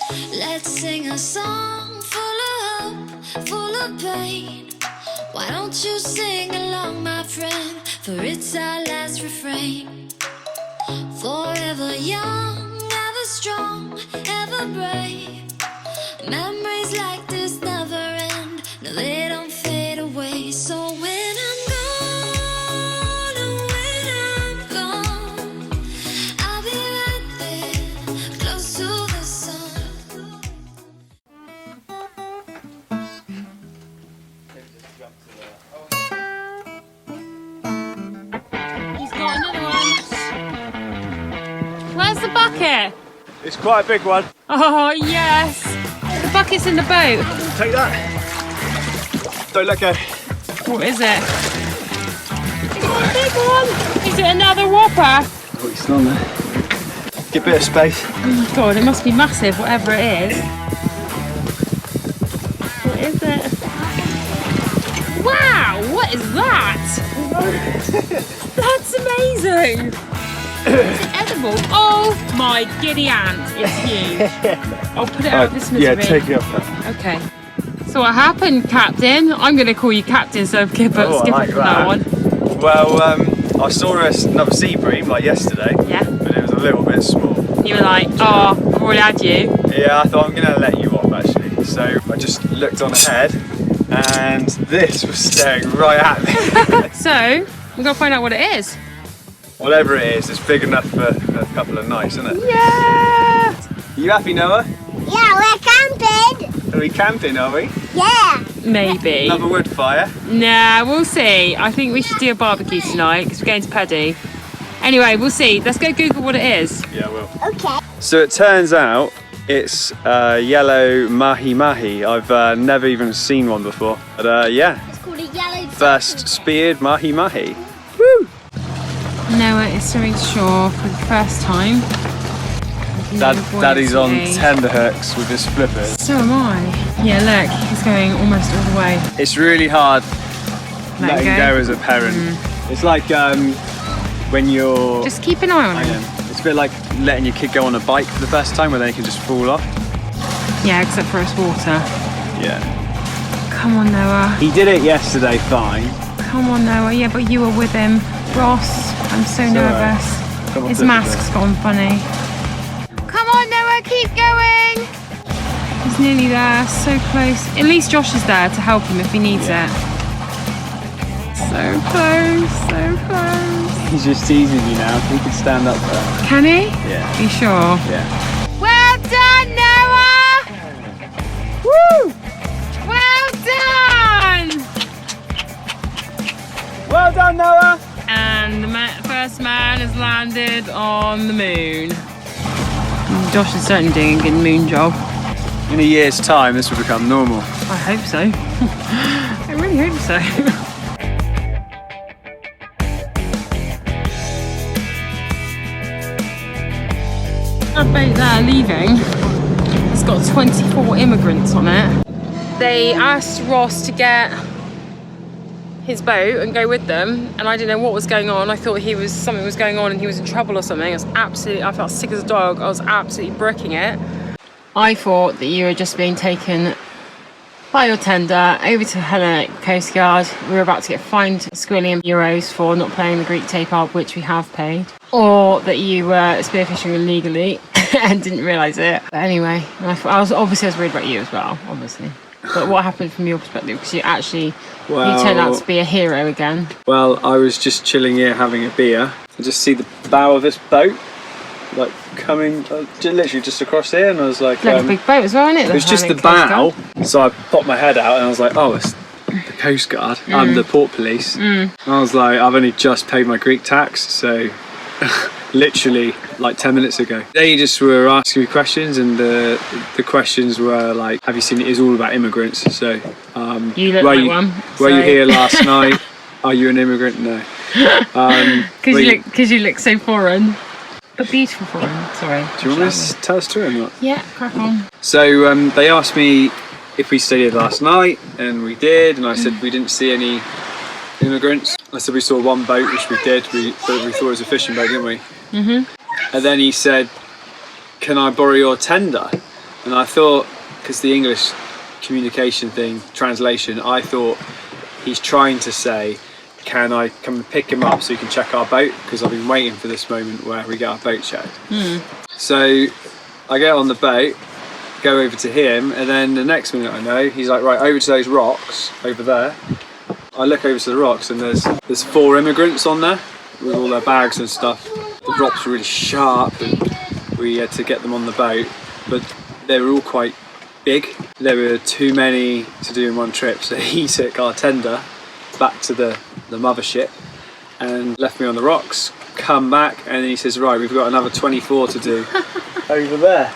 Let's sing a song full of hope, full of pain. Why don't you sing along, my friend? For it's our last refrain. Forever young, ever strong, ever brave. Memories like this never end. No, they don't fade away. So when I'm gone, oh, when I'm gone, I'll be right there, close to the sun. He's got another one. Where's the bucket? It's quite a big one. Oh, yes. The bucket's in the boat. Take that. Don't let go. What is it? It's a big one. Is it another whopper? Oh, it's on there. Give a bit of space. Oh my god, it must be massive, whatever it is. What is it? Wow, what is that? That's amazing. It's edible. Oh my giddy aunt, it's huge. I'll put it out of this misery. Yeah, take it off. Okay. So what happened, Captain? I'm going to call you Captain, so skipper like from now on. Well, I saw another sea bream like yesterday. Yeah. But it was a little bit small. You were like, oh, I've already had you. Yeah, I thought I'm going to let you off actually. So I just looked on ahead and this was staring right at me. So, we've got to find out what it is. Whatever it is, it's big enough for a couple of nights, isn't it? Yeah! You happy, Noah? Yeah, we're camping. Are we camping, are we? Yeah. Maybe. Another wood fire? Nah, we'll see. I think we should do a barbecue tonight because we're going to Paddy. Anyway, we'll see. Let's go Google what it is. Yeah, we'll. Okay. So it turns out it's yellow mahi-mahi. I've never even seen one before. But yeah, It's called a yellow first speared mahi-mahi. Woo! Noah is swimming to shore for the first time. Daddy's on tender hooks with his flippers. So am I. Yeah, look, he's going almost all the way. It's really hard Let letting go as a parent. It's like when you're... Just keep an eye on him. It's a bit like letting your kid go on a bike for the first time where they can just fall off. Yeah, except for it's water. Yeah. Come on, Noah. He did it yesterday fine. Come on, Noah. Yeah, but you were with him. Ross, I'm so nervous. Come on, His flip it mask's gone funny. Come on, Noah, keep going. He's nearly there, so close. At least Josh is there to help him if he needs it. So close, so close. He's just teasing you now. He could stand up there. Can he? Yeah. Are you sure? Yeah. Well done, Noah! Woo! Well done! Well done, Noah! And the first man has landed on the moon. Josh is certainly doing a good moon job. In a year's time, this will become normal. I hope so. I really hope so. That boat there leaving, it's got 24 immigrants on it. They asked Ross to get his boat and go with them, and I didn't know what was going on. I thought something was going on and he was in trouble or something. I felt sick as a dog. I was absolutely bricking it. I thought that you were just being taken by your tender over to Hellenic Coast Guard. We were about to get fined €1 for not paying the Greek take-up, which we have paid. Or that you were spearfishing illegally and didn't realise it. But anyway, I was worried about you as well, obviously. But what happened from your perspective? Because you turned out to be a hero again. Well, I was just chilling here having a beer. I just see the bow of this boat, like coming literally just across here, and I was like, Like a big boat as well, isn't it? It was just the bow, so I popped my head out and I was like, oh, it's the Coast Guard. I'm the port police. And I was like, I've only just paid my Greek tax, so literally like 10 minutes ago. They just were asking me questions, and the questions were like, have you seen it is all about immigrants, so you look like one. Were you here last night? Are you an immigrant? No. Because you look so foreign. But beautiful foreign, sorry. Do you want me to tell a story or not? Yeah, crack on. So they asked me if we stayed here last night, and we did, and I said we didn't see any immigrants. I said we saw one boat, which we did, but we thought it was a fishing boat, didn't we? And then he said, can I borrow your tender? And I thought, because the English communication thing, translation, I thought he's trying to say, can I come and pick him up so you can check our boat? Because I've been waiting for this moment where we get our boat checked. So I get on the boat, go over to him, and then the next minute I know, he's like, right, over to those rocks over there. I look over to the rocks and there's 4 immigrants on there with all their bags and stuff. The rocks were really sharp and we had to get them on the boat, but they were all quite big. There were too many to do in one trip, so he took our tender back to the mothership and left me on the rocks. Come back and he says, right, we've got another 24 to do over there.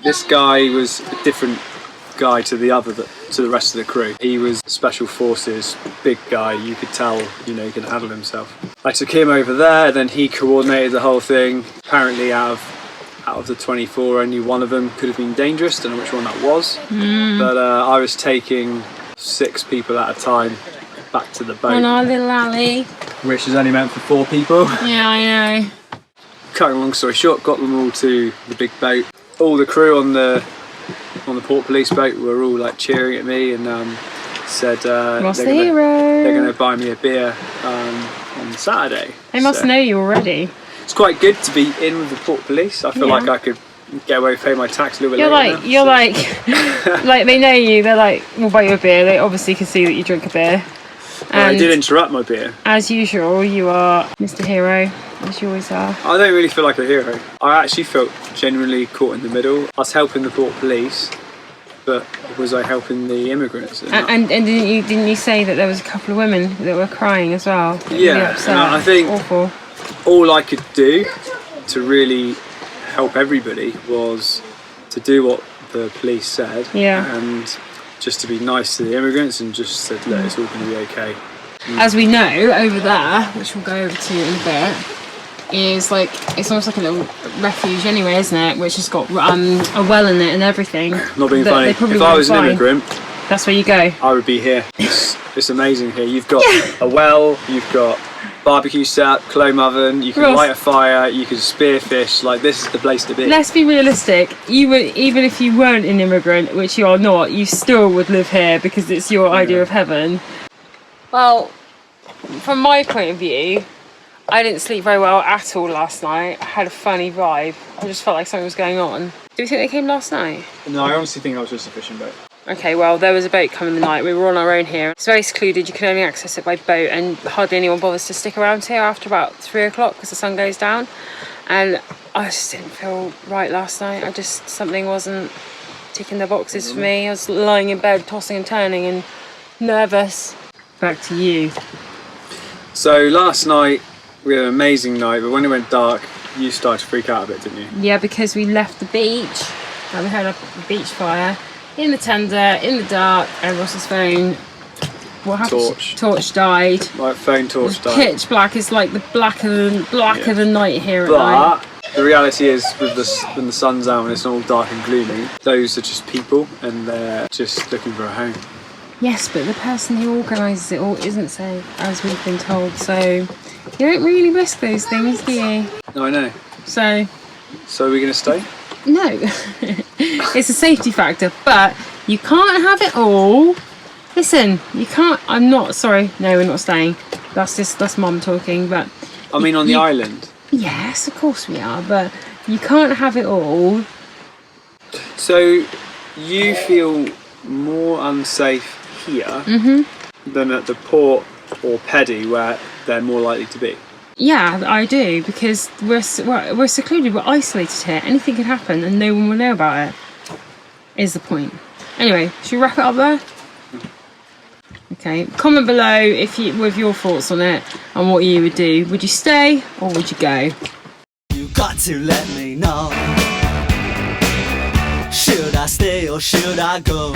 This guy was a different guy to the rest of the crew. He was special forces, big guy, you could tell, you know, he can handle himself. I took him over there, then he coordinated the whole thing. Apparently out of the 24, only one of them could have been dangerous, don't know which one that was. But I was taking 6 people at a time back to the boat. On our little alley. Which is only meant for 4 people. Yeah, I know. Cutting a long story short, got them all to the big boat. All the crew on the port police boat were all like cheering at me and said they're going to buy me a beer on Saturday. They must know you already. It's quite good to be in with the port police. I feel like I could get away with paying my tax a little bit later. Like they know you. They're like, we'll buy you a beer. They obviously can see that you drink a beer. Well, I did interrupt my beer. As usual, you are Mr. Hero, as you always are. I don't really feel like a hero. I actually felt genuinely caught in the middle. I was helping the port police, but was I helping the immigrants? And didn't you say that there was a couple of women that were crying as well? Yeah, really upset. I think awful. All I could do to really help everybody was to do what the police said. Yeah. And just to be nice to the immigrants and just said, look, it's all going to be okay. As we know, over there, which we'll go over to in a bit, is like, it's almost like a little refuge anyway, isn't it? Which has got a well in it and everything. Not being funny, if I was an immigrant, that's where you go. I would be here. It's amazing here. You've got a well, you've got barbecue set up, clome oven, you can light a fire, you can spearfish, like this is the place to be. Let's be realistic, you would, even if you weren't an immigrant, which you are not, you still would live here because it's your idea of heaven. Well, from my point of view, I didn't sleep very well at all last night. I had a funny vibe. I just felt like something was going on. Do you think they came last night? No, I honestly think I was just a fishing boat. Okay, well, there was a boat coming the night. We were on our own here. It's very secluded. You can only access it by boat, and hardly anyone bothers to stick around here after about 3 o'clock because the sun goes down. And I just didn't feel right last night. Something wasn't ticking the boxes for me. I was lying in bed, tossing and turning and nervous. Back to you. So last night, we had an amazing night, but when it went dark, you started to freak out a bit, didn't you? Yeah, because we left the beach, and we had a beach fire in the tender, in the dark, and Ross's phone, what happened? Torch died. My phone torch died. Pitch black. It's like the blacker than night here at night. The reality is, when the sun's out and it's all dark and gloomy, those are just people, and they're just looking for a home. Yes, but the person who organises it all isn't safe, as we've been told, so you don't really risk those things, do you? No, I know. So are we going to stay? No. It's a safety factor, but you can't have it all. Listen, you can't. I'm not sorry. No, we're not staying. That's Mum talking. But I mean, on the island. Yes, of course we are, but you can't have it all. So you feel more unsafe here than at the port or Peddy, where they're more likely to be? Yeah, I do, because we're secluded, we're isolated here. Anything can happen and no one will know about it, is the point. Anyway, should we wrap it up there? Okay, comment below with your thoughts on it and what you would do. Would you stay or would you go? You got to let me know. Should I stay or should I go?